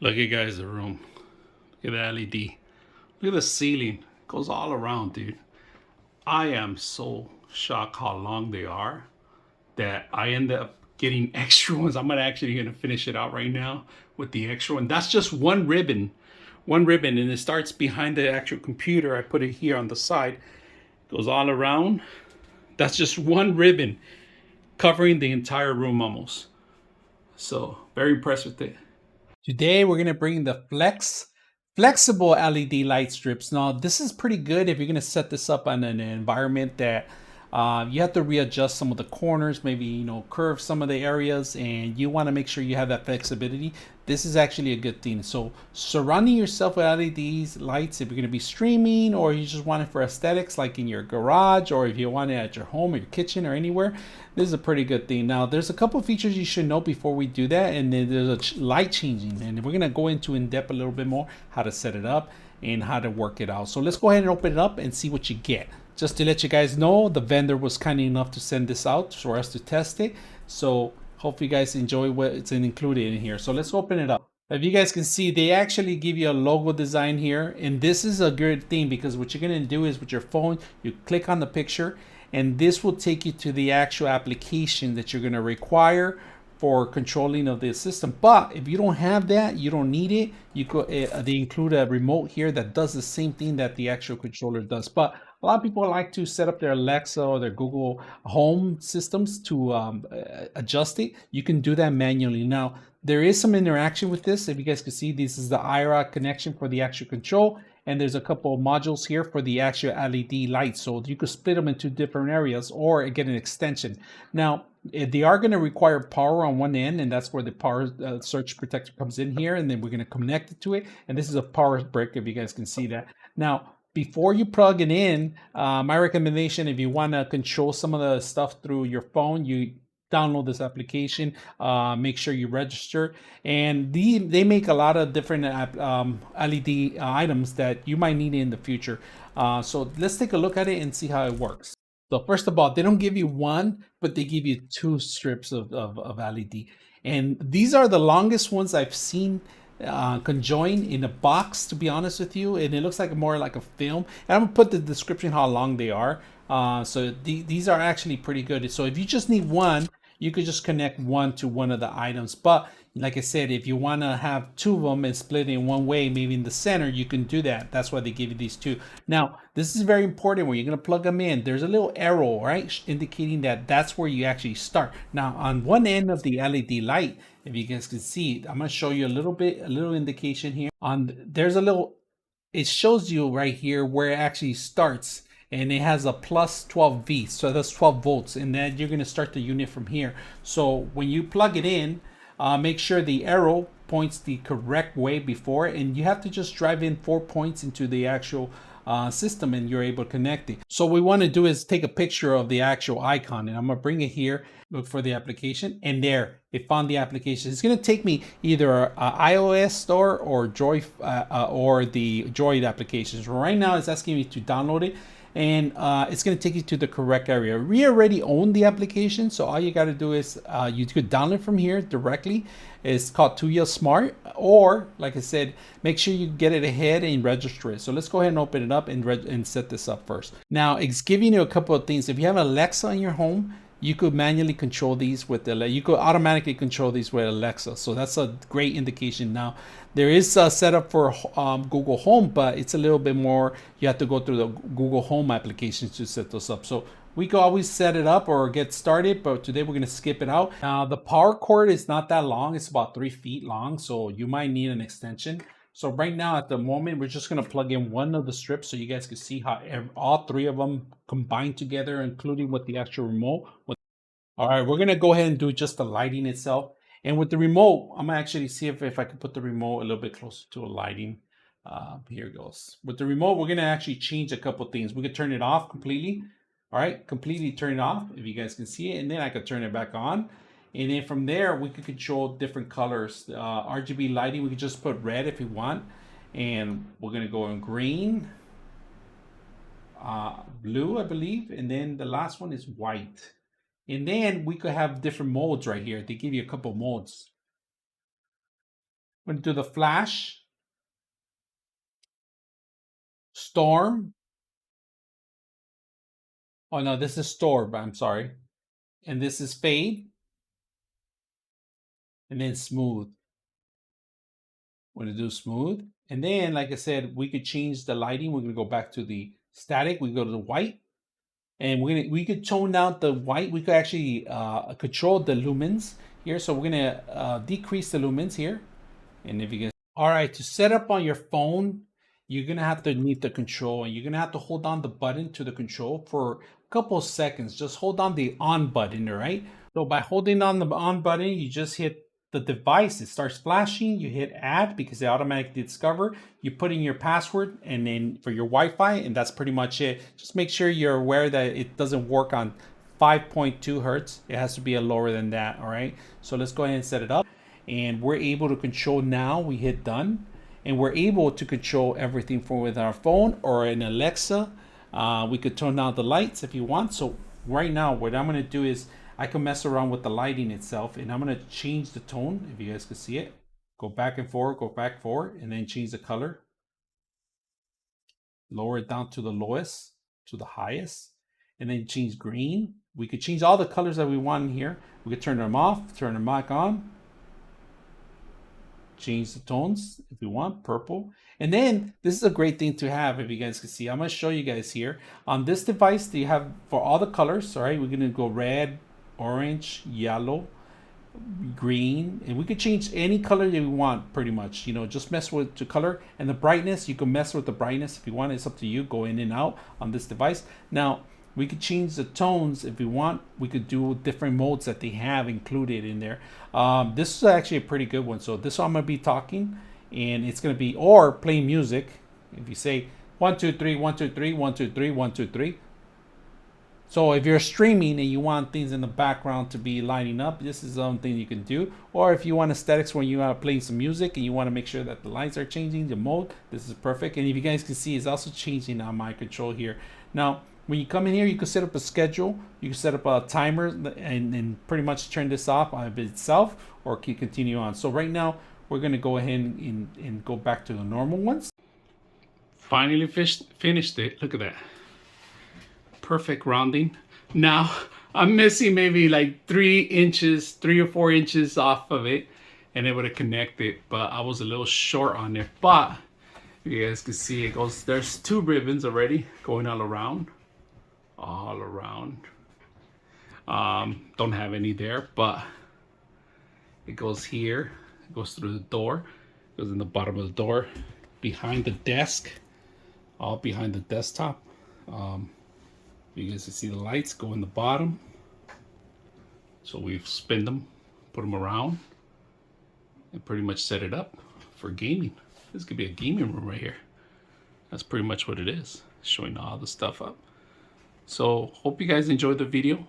Look at guys, the room. Look at the LED. Look at the ceiling. It goes all around, dude. I am so shocked how long they are that I end up getting extra ones. I'm gonna finish it out right now with the extra one. That's just one ribbon, and it starts behind the actual computer. I put it here on the side. Goes all around. That's just one ribbon covering the entire room almost. So very impressed with it. Today we're gonna bring the flexible LED light strips. Now this is pretty good if you're gonna set this up on an environment that you have to readjust some of the corners, maybe curve some of the areas, and you want to make sure you have that flexibility. This is actually a good thing. So surrounding yourself with LEDs lights, if you're gonna be streaming or you just want it for aesthetics, like in your garage, or if you want it at your home or your kitchen or anywhere, this is a pretty good thing. Now there's a couple features you should know before we do that, and then there's a light changing, and we're gonna go into in depth a little bit more how to set it up and how to work it out. So let's go ahead and open it up and see what you get. Just to let you guys know, the vendor was kind enough to send this out for us to test it. So hope you guys enjoy what's included in here. So let's open it up. If you guys can see, they actually give you a logo design here. And this is a good thing because what you're going to do is with your phone, you click on the picture and this will take you to the actual application that you're going to require for controlling of the system. But if you don't have that, you don't need it. You could they include a remote here that does the same thing that the actual controller does. But a lot of people like to set up their Alexa or their Google Home systems to adjust it. You can do that manually. Now, there is some interaction with this. If you guys can see, this is the IRA connection for the actual control. And there's a couple of modules here for the actual LED lights. So you could split them into different areas or get an extension. Now, they are going to require power on one end, and that's where the power surge protector comes in here. And then we're going to connect it to it. And this is a power brick, if you guys can see that. Now, before you plug it in, my recommendation, if you want to control some of the stuff through your phone, you download this application, make sure you register, and they make a lot of different LED items that you might need in the future. So let's take a look at it and see how it works. So first of all, they don't give you one, but they give you two strips of LED. And these are the longest ones I've seen conjoined in a box, to be honest with you. And it looks like more like a film. And I'm gonna put the description how long they are. So these are actually pretty good. So if you just need one, you could just connect one to one of the items. But like I said, if you want to have two of them and split in one way, maybe in the center, you can do that. That's why they give you these two. Now, this is very important when you're going to plug them in. There's a little arrow, right, indicating that that's where you actually start. Now, on one end of the LED light, if you guys can see, I'm going to show you a little indication here. There's a little, it shows you right here where it actually starts, and it has a plus 12 V, so that's 12 volts, and then you're going to start the unit from here. So when you plug it in, make sure the arrow points the correct way before, and you have to just drive in 4 points into the actual system, and you're able to connect it. So what we want to do is take a picture of the actual icon, and I'm going to bring it here, look for the application, and there, it found the application. It's going to take me either an iOS store or Droid or the Droid applications. Right now, it's asking me to download it, and it's going to take you to the correct area. We already own the application, so all you got to do is you could download from here directly. It's called Tuya Smart, or like I said, make sure you get it ahead and register it. So let's go ahead and open it up and set this up first. Now, it's giving you a couple of things. If you have Alexa in your home, you could manually control these with you could automatically control these with Alexa. So that's a great indication. Now, there is a setup for Google Home, but it's a little bit more, you have to go through the Google Home applications to set those up. So we could always set it up or get started, but today we're going to skip it out. Now, the power cord is not that long. It's about 3 feet long, so you might need an extension. So right now, at the moment, we're just going to plug in one of the strips so you guys can see how all three of them combine together, including with the actual remote. All right, we're going to go ahead and do just the lighting itself. And with the remote, I'm going to actually see if I can put the remote a little bit closer to a lighting. Here it goes. With the remote, we're going to actually change a couple things. We could turn it off completely. All right, completely turn it off if you guys can see it. And then I could turn it back on. And then from there, we could control different colors. RGB lighting, we could just put red if you want. And we're going to go in green, blue, I believe. And then the last one is white. And then we could have different modes right here. They give you a couple modes. I'm going to do the flash, storm. Oh no, this is storm. I'm sorry. And this is fade, and then smooth. We're going to do smooth. And then, like I said, we could change the lighting. We're going to go back to the static. We go to the white. And we could tone down the white. We could actually control the lumens here. So we're going to decrease the lumens here. And if you can, all right, to set up on your phone, you're gonna have to need the control, and you're gonna have to hold on the button to the control for a couple of seconds. Just hold on the on button, all right? So by holding on the on button, you just hit the device. It starts flashing. You hit add because it automatically discover. You put in your password and then for your Wi-Fi, and that's pretty much it. Just make sure you're aware that it doesn't work on 5.2 hertz. It has to be a lower than that, all right? So let's go ahead and set it up. And we're able to control now. We hit done, and we're able to control everything from with our phone or an Alexa. We could turn down the lights if you want. So right now, what I'm going to do is I can mess around with the lighting itself, and I'm going to change the tone. If you guys can see it, go back and forward, go back forward, and then change the color. Lower it down to the lowest, to the highest, and then change green. We could change all the colors that we want in here. We could turn them off, turn them back on. Change the tones if you want, purple. And then this is a great thing to have. If you guys can see, I'm going to show you guys here on this device. You have for all the colors. All right, we're going to go red, orange, yellow, green, and we could change any color that we want pretty much. You know, just mess with the color and the brightness. You can mess with the brightness if you want. It's up to you. Go in and out on this device. Now we could change the tones if we want. We could do different modes that they have included in there. This is actually a pretty good one. So this one I'm gonna be talking, and it's gonna be or play music. If you say 1 2 3 1 2 3 1 2 3 1 2 3. So if you're streaming and you want things in the background to be lining up, this is something you can do. Or if you want aesthetics when you are playing some music and you want to make sure that the lights are changing, the mode, this is perfect. And if you guys can see, it's also changing on my control here. Now, when you come in here, you can set up a schedule. You can set up a timer and pretty much turn this off by itself or continue on. So right now, we're going to go ahead and go back to the normal ones. Finally finished it. Look at that. Perfect rounding. Now I'm missing maybe like 3 or 4 inches off of it, and it would have connected, but I was a little short on it. But you guys can see it goes, there's 2 ribbons already going all around. Don't have any there, but it goes here, it goes through the door, it goes in the bottom of the door, behind the desk, all behind the desktop. You guys can see the lights go in the bottom. So we've spin them, put them around, and pretty much set it up for gaming. This could be a gaming room right here. That's pretty much what it is, showing all the stuff up. So hope you guys enjoyed the video.